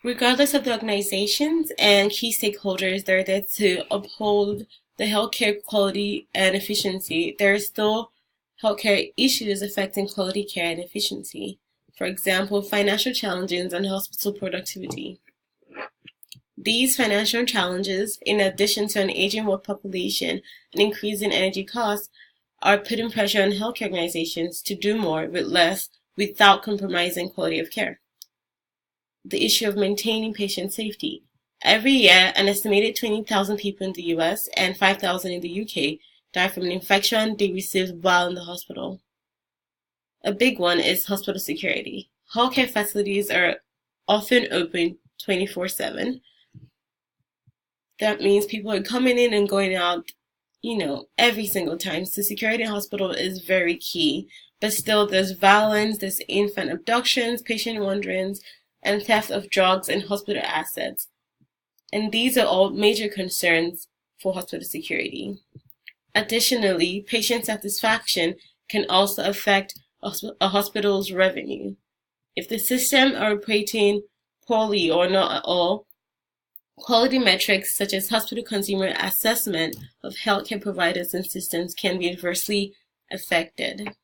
Regardless of the organizations and key stakeholders that are there to uphold the healthcare quality and efficiency, there are still healthcare issues affecting quality care and efficiency. For example, financial challenges and hospital productivity. These financial challenges, in addition to an aging world population and increasing energy costs, are putting pressure on healthcare organizations to do more with less without compromising quality of care. The issue of maintaining patient safety. Every year, an estimated 20,000 people in the US and 5,000 in the UK die from an infection they received while in the hospital. A big one is hospital security. Healthcare facilities are often open 24/7. That means people are coming in and going out, every single time. So security in hospital is very key. But still, there's violence, there's infant abductions, patient wanderings, and theft of drugs and hospital assets. And these are all major concerns for hospital security. Additionally, patient satisfaction can also affect a hospital's revenue. If the system are operating poorly or not at all, quality metrics such as hospital consumer assessment of healthcare providers and systems can be adversely affected.